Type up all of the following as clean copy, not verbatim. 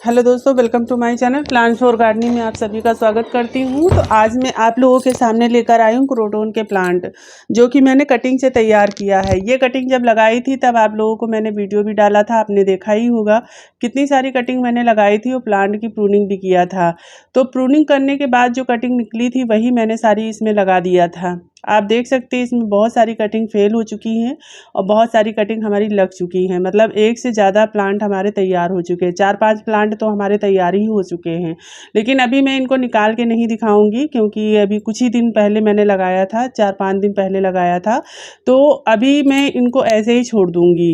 Hello दोस्तों, welcome to my channel plants for gardening में आप सभी का स्वागत करती हूँ। तो आज मैं आप लोगों के सामने लेकर आई हूँ क्रोटोन के प्लांट, जो कि मैंने कटिंग से तैयार किया है। ये कटिंग जब लगाई थी तब आप लोगों को मैंने वीडियो भी डाला था, आपने देखा ही होगा कितनी सारी कटिंग मैंने लगाई थी और प्लांट की प्रूनिंग भी किया था। तो प्रूनिंग करने के बाद जो कटिंग निकली थी वही मैंने सारी इसमें लगा दिया था। आप देख सकते हैं इसमें बहुत सारी कटिंग फेल हो चुकी हैं और बहुत सारी कटिंग हमारी लग चुकी हैं। मतलब एक से ज़्यादा प्लांट हमारे तैयार हो चुके हैं, 4-5 प्लांट तो हमारे तैयार ही हो चुके हैं। लेकिन अभी मैं इनको निकाल के नहीं दिखाऊंगी, क्योंकि अभी कुछ ही दिन पहले मैंने लगाया था, 4-5 दिन पहले लगाया था। तो अभी मैं इनको ऐसे ही छोड़ दूंगी।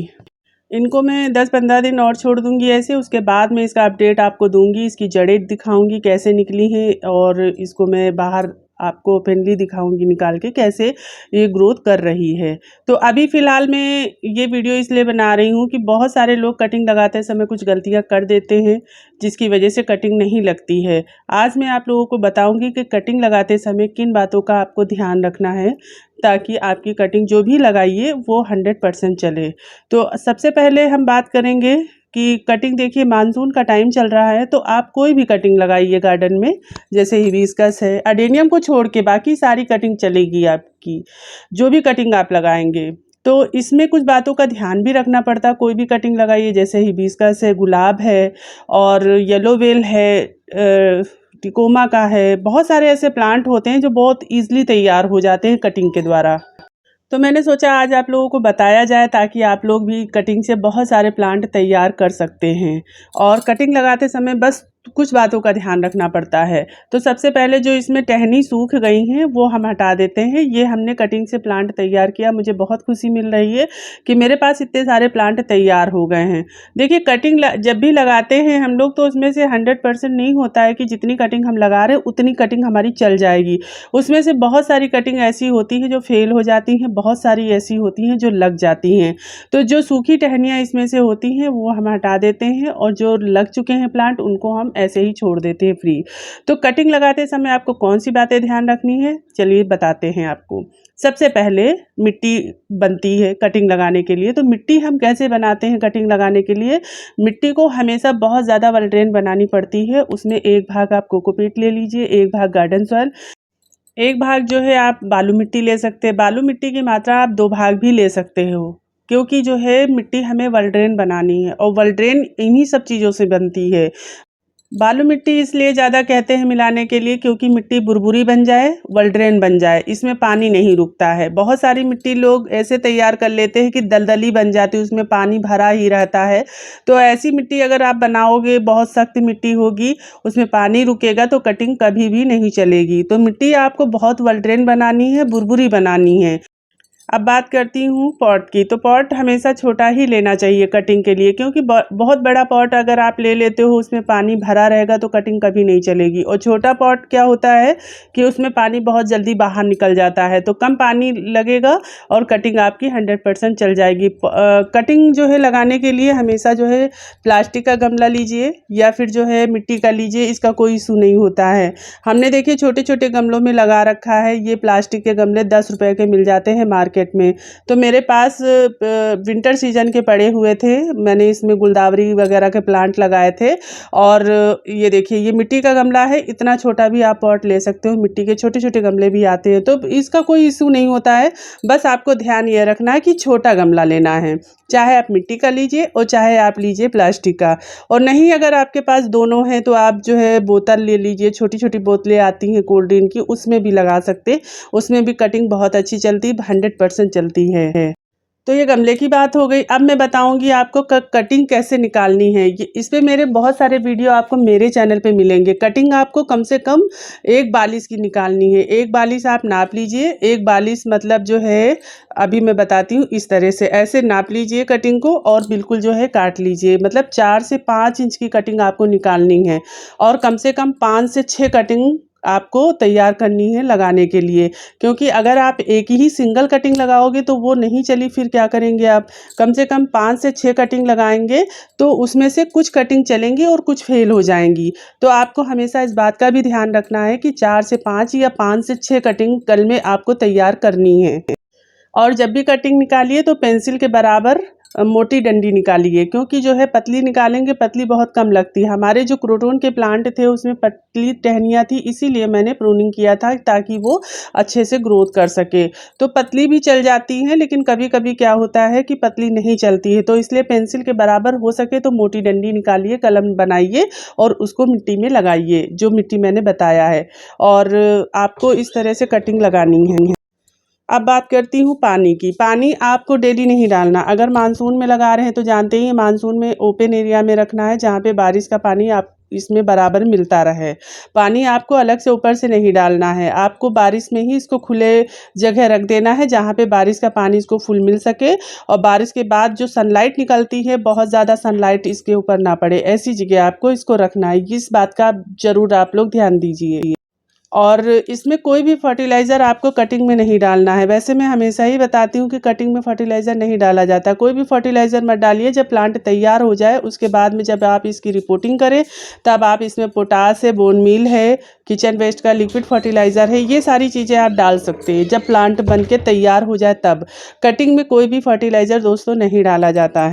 इनको मैं 10-15 दिन और छोड़ दूंगी ऐसे। उसके बाद मैं इसका अपडेट आपको दूंगी, इसकी जड़ें दिखाऊंगी कैसे निकली हैं, और इसको मैं बाहर आपको ओपनली दिखाऊंगी निकाल के कैसे ये ग्रोथ कर रही है। तो अभी फ़िलहाल मैं ये वीडियो इसलिए बना रही हूँ कि बहुत सारे लोग कटिंग लगाते समय कुछ गलतियाँ कर देते हैं, जिसकी वजह से कटिंग नहीं लगती है। आज मैं आप लोगों को बताऊंगी कि कटिंग लगाते समय किन बातों का आपको ध्यान रखना है, ताकि आपकी कटिंग जो भी लगाइए वो 100% चले। तो सबसे पहले हम बात करेंगे कि कटिंग, देखिए मानसून का टाइम चल रहा है, तो आप कोई भी कटिंग लगाइए गार्डन में, जैसे हिबिस्कस है, अडेनियम को छोड़ के बाकी सारी कटिंग चलेगी आपकी, जो भी कटिंग आप लगाएंगे। तो इसमें कुछ बातों का ध्यान भी रखना पड़ता है। कोई भी कटिंग लगाइए, जैसे हिबिस्कस है, गुलाब है और येलो बेल है, टिकोमा का है, बहुत सारे ऐसे प्लांट होते हैं जो बहुत ईजिली तैयार हो जाते हैं कटिंग के द्वारा। तो मैंने सोचा आज आप लोगों को बताया जाए, ताकि आप लोग भी कटिंग से बहुत सारे प्लांट तैयार कर सकते हैं। और कटिंग लगाते समय बस कुछ बातों का ध्यान रखना पड़ता है। तो सबसे पहले जो इसमें टहनी सूख गई हैं वो हम हटा देते हैं। ये हमने कटिंग से प्लांट तैयार किया, मुझे बहुत खुशी मिल रही है कि मेरे पास इतने सारे प्लांट तैयार हो गए हैं। देखिए कटिंग जब भी लगाते हैं हम लोग, तो उसमें से 100% नहीं होता है कि जितनी कटिंग हम लगा रहे हैं उतनी कटिंग हमारी चल जाएगी। उसमें से बहुत सारी कटिंग ऐसी होती है जो फेल हो जाती हैं, बहुत सारी ऐसी होती हैं जो लग जाती हैं। तो जो सूखी टहनियाँ इसमें से होती हैं वो हम हटा देते हैं, और जो लग चुके हैं प्लांट उनको हम ऐसे ही छोड़ देते हैं फ्री। तो कटिंग लगाते समय आपको कौन सी बातें ध्यान रखनी है, चलिए बताते हैं आपको। सबसे पहले मिट्टी बनती है कटिंग लगाने के लिए। तो मिट्टी हम कैसे बनाते हैं कटिंग लगाने के लिए? मिट्टी को हमेशा बहुत ज़्यादा वेल ड्रेन बनानी पड़ती है। उसमें एक भाग आप कोकोपीट ले लीजिए, एक भाग गार्डन सॉइल, एक भाग जो है आप बालू मिट्टी ले सकते हैं। बालू मिट्टी की मात्रा आप 2 भाग भी ले सकते हो, क्योंकि जो है मिट्टी हमें वेल ड्रेन बनानी है, और वेल ड्रेन इन्हीं सब चीज़ों से बनती है। बालू मिट्टी इसलिए ज़्यादा कहते हैं मिलाने के लिए, क्योंकि मिट्टी बुरबुरी बन जाए, वेल ड्रेन बन जाए, इसमें पानी नहीं रुकता है। बहुत सारी मिट्टी लोग ऐसे तैयार कर लेते हैं कि दलदली बन जाती है, उसमें पानी भरा ही रहता है। तो ऐसी मिट्टी अगर आप बनाओगे, बहुत सख्त मिट्टी होगी, उसमें पानी रुकेगा तो कटिंग कभी भी नहीं चलेगी। तो मिट्टी आपको बहुत वेल ड्रेन बनानी है, बुरबुरी बनानी है। अब बात करती हूँ पॉट की। तो पॉट हमेशा छोटा ही लेना चाहिए कटिंग के लिए, क्योंकि बहुत बड़ा पॉट अगर आप ले लेते हो उसमें पानी भरा रहेगा तो कटिंग कभी नहीं चलेगी। और छोटा पॉट क्या होता है कि उसमें पानी बहुत जल्दी बाहर निकल जाता है, तो कम पानी लगेगा और कटिंग आपकी 100% चल जाएगी। कटिंग जो है लगाने के लिए हमेशा जो है प्लास्टिक का गमला लीजिए, या फिर जो है मिट्टी का लीजिए, इसका कोई इशू नहीं होता है। हमने देखिए छोटे छोटे गमलों में लगा रखा है। ये प्लास्टिक के गमले 10 रुपए के मिल जाते हैं मार्केट में। तो मेरे पास विंटर सीजन के पड़े हुए थे, मैंने इसमें गुलदावरी वगैरह के प्लांट लगाए थे। और ये देखिए ये मिट्टी का गमला है, इतना छोटा भी आप पॉट ले सकते हो। मिट्टी के छोटे छोटे गमले भी आते हैं, तो इसका कोई इशू नहीं होता है। बस आपको ध्यान ये रखना है कि छोटा गमला लेना है, चाहे आप मिट्टी का लीजिए और चाहे आप लीजिए प्लास्टिक का। और नहीं, अगर आपके पास दोनों हैं तो आप जो है बोतल ले लीजिए, छोटी छोटी बोतलें आती हैं कोल्ड ड्रिंक की, उसमें भी लगा सकते। उसमें भी कटिंग बहुत अच्छी चलती, 100% चलती है। तो ये गमले की बात हो गई। अब मैं बताऊंगी आपको कटिंग कैसे निकालनी है। ये इस पे मेरे बहुत सारे वीडियो आपको मेरे चैनल पे मिलेंगे। कटिंग आपको कम से कम 1 बालिश की निकालनी है। 1 बालिश आप नाप लीजिए। 1 बालिश मतलब जो है, अभी मैं बताती हूँ, इस तरह से ऐसे नाप लीजिए कटिंग को, और बिल्कुल जो है काट लीजिए। मतलब 4 से 5 इंच की कटिंग आपको निकालनी है, और कम से कम 5 से 6 कटिंग आपको तैयार करनी है लगाने के लिए। क्योंकि अगर आप एक ही सिंगल कटिंग लगाओगे तो वो नहीं चली, फिर क्या करेंगे आप? कम से कम 5 से 6 कटिंग लगाएंगे, तो उसमें से कुछ कटिंग चलेंगी और कुछ फेल हो जाएंगी। तो आपको हमेशा इस बात का भी ध्यान रखना है कि 4 से 5 या 5 से 6 कटिंग कल में आपको तैयार करनी है। और जब भी कटिंग निकालिए तो पेंसिल के बराबर मोटी डंडी निकालिए, क्योंकि जो है पतली निकालेंगे पतली बहुत कम लगती है। हमारे जो क्रोटोन के प्लांट थे उसमें पतली टहनियाँ थी, इसीलिए मैंने प्रूनिंग किया था ताकि वो अच्छे से ग्रोथ कर सके। तो पतली भी चल जाती हैं, लेकिन कभी कभी क्या होता है कि पतली नहीं चलती है, तो इसलिए पेंसिल के बराबर हो सके तो मोटी डंडी निकालिए, कलम बनाइए और उसको मिट्टी में लगाइए, जो मिट्टी मैंने बताया है। और आपको इस तरह से कटिंग लगानी है। अब बात करती हूँ पानी की। पानी आपको डेली नहीं डालना। अगर मानसून में लगा रहे हैं तो जानते ही मानसून में ओपन एरिया में रखना है, जहाँ पे बारिश का पानी आप इसमें बराबर मिलता रहे। पानी आपको अलग से ऊपर से नहीं डालना है, आपको बारिश में ही इसको खुले जगह रख देना है, जहाँ पे बारिश का पानी इसको फुल मिल सके। और बारिश के बाद जो सनलाइट निकलती है, बहुत ज़्यादा सनलाइट इसके ऊपर ना पड़े, ऐसी जगह आपको इसको रखना है। इस बात का ज़रूर आप लोग ध्यान दीजिए। और इसमें कोई भी फर्टिलाइज़र आपको कटिंग में नहीं डालना है। वैसे मैं हमेशा ही बताती हूँ कि कटिंग में फर्टिलाइज़र नहीं डाला जाता। कोई भी फर्टिलाइज़र मत डालिए। जब प्लांट तैयार हो जाए उसके बाद में जब आप इसकी रिपोर्टिंग करें, तब आप इसमें पोटास है, बोन मील है, किचन वेस्ट का लिक्विड फर्टिलाइज़र है, ये सारी चीज़ें आप डाल सकते हैं। जब प्लांट बन के तैयार हो जाए तब। कटिंग में कोई भी फर्टिलाइज़र दोस्तों नहीं डाला जाता है।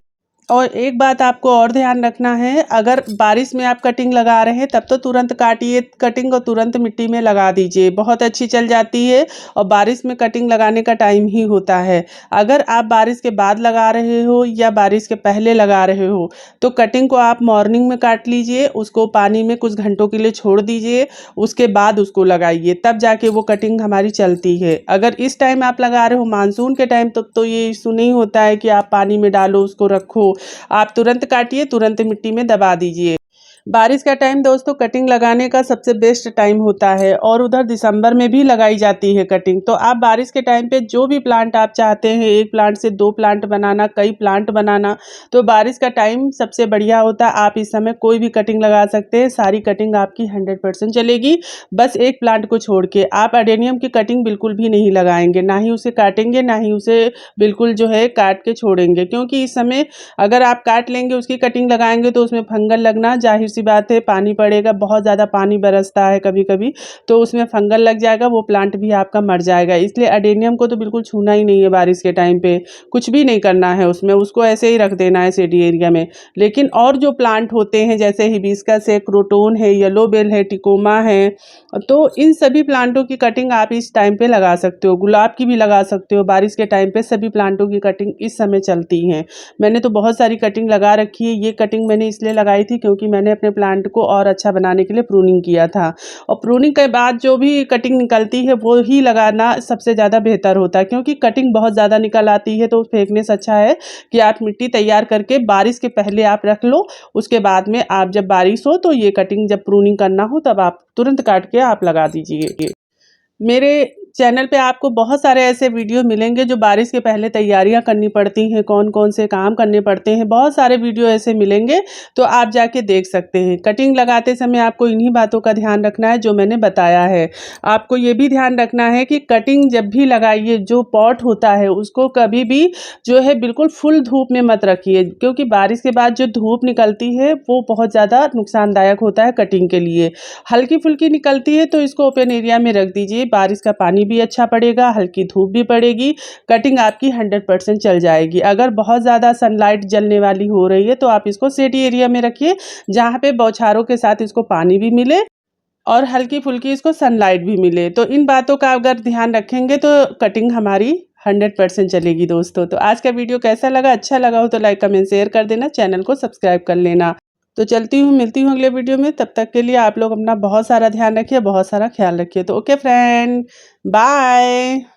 और एक बात आपको और ध्यान रखना है, अगर बारिश में आप कटिंग लगा रहे हैं तब तो तुरंत काटिए कटिंग और तुरंत मिट्टी में लगा दीजिए, बहुत अच्छी चल जाती है। और बारिश में कटिंग लगाने का टाइम ही होता है। अगर आप बारिश के बाद लगा रहे हो या बारिश के पहले लगा रहे हो तो कटिंग को आप मॉर्निंग में काट लीजिए, उसको पानी में कुछ घंटों के लिए छोड़ दीजिए, उसके बाद उसको लगाइए, तब जाके वो कटिंग हमारी चलती है। अगर इस टाइम आप लगा रहे हो मानसून के टाइम तो ये इशू नहीं होता है कि आप पानी में डालो उसको रखो। आप तुरंत काटिए, तुरंत मिट्टी में दबा दीजिए। बारिश का टाइम दोस्तों कटिंग लगाने का सबसे बेस्ट टाइम होता है, और उधर दिसंबर में भी लगाई जाती है कटिंग। तो आप बारिश के टाइम पे जो भी प्लांट आप चाहते हैं, एक प्लांट से 2 प्लांट बनाना, कई प्लांट बनाना, तो बारिश का टाइम सबसे बढ़िया होता है। आप इस समय कोई भी कटिंग लगा सकते हैं, सारी कटिंग आपकी 100% चलेगी, बस एक प्लांट को छोड़ के। आप अडेनियम की कटिंग बिल्कुल भी नहीं लगाएंगे, ना ही उसे काटेंगे, ना ही उसे बिल्कुल जो है काट के छोड़ेंगे, क्योंकि इस समय अगर आप काट लेंगे उसकी कटिंग लगाएंगे तो उसमें फंगल लगना जाहिर सी बात है। पानी पड़ेगा, बहुत ज़्यादा पानी बरसता है कभी कभी, तो उसमें फंगल लग जाएगा, वो प्लांट भी आपका मर जाएगा। इसलिए अडेनियम को तो बिल्कुल छूना ही नहीं है बारिश के टाइम पे, कुछ भी नहीं करना है उसमें, उसको ऐसे ही रख देना है शेडी एरिया में। लेकिन और जो प्लांट होते हैं जैसे हिबिस्कस है, क्रोटोन है, येलो बेल है, टिकोमा है, तो इन सभी प्लांटों की कटिंग आप इस टाइम पे लगा सकते हो। गुलाब की भी लगा सकते हो। बारिश के टाइम पे सभी प्लांटों की कटिंग इस समय चलती हैं। मैंने तो बहुत सारी कटिंग लगा रखी है। ये कटिंग मैंने इसलिए लगाई थी क्योंकि मैंने अपने प्लांट को और अच्छा बनाने के लिए प्रूनिंग किया था, और प्रूनिंग के बाद जो भी कटिंग निकलती है वो ही लगाना सबसे ज़्यादा बेहतर होता है, क्योंकि कटिंग बहुत ज़्यादा निकल आती है तो फेंकने से अच्छा है कि आप मिट्टी तैयार करके बारिश के पहले आप रख लो। उसके बाद में आप जब बारिश हो तो ये कटिंग जब प्रूनिंग करना हो तब आप तुरंत काट के आप लगा दीजिए। मेरे चैनल पे आपको बहुत सारे ऐसे वीडियो मिलेंगे जो बारिश के पहले तैयारियां करनी पड़ती हैं, कौन कौन से काम करने पड़ते हैं, बहुत सारे वीडियो ऐसे मिलेंगे, तो आप जाके देख सकते हैं। कटिंग लगाते समय आपको इन्हीं बातों का ध्यान रखना है जो मैंने बताया है। आपको ये भी ध्यान रखना है कि कटिंग जब भी लगाइए, जो पॉट होता है उसको कभी भी जो है बिल्कुल फुल धूप में मत रखिए, क्योंकि बारिश के बाद जो धूप निकलती है वो बहुत ज़्यादा नुकसानदायक होता है कटिंग के लिए। हल्की फुल्की निकलती है तो इसको ओपन एरिया में रख दीजिए, बारिश का पानी भी अच्छा पड़ेगा, हल्की धूप भी पड़ेगी, कटिंग आपकी 100% चल जाएगी। अगर बहुत ज़्यादा सनलाइट जलने वाली हो रही है तो आप इसको शेडी एरिया में रखिए, जहाँ पे बौछारों के साथ इसको पानी भी मिले और हल्की फुल्की इसको सनलाइट भी मिले। तो इन बातों का अगर ध्यान रखेंगे तो कटिंग हमारी 100% चलेगी दोस्तों। तो आज का वीडियो कैसा लगा? अच्छा लगा हो तो लाइक कमेंट शेयर कर देना, चैनल को सब्सक्राइब कर लेना। तो चलती हूँ, मिलती हूँ अगले वीडियो में। तब तक के लिए आप लोग अपना बहुत सारा ध्यान रखिए, बहुत सारा ख्याल रखिए। तो ओके फ्रेंड, बाय।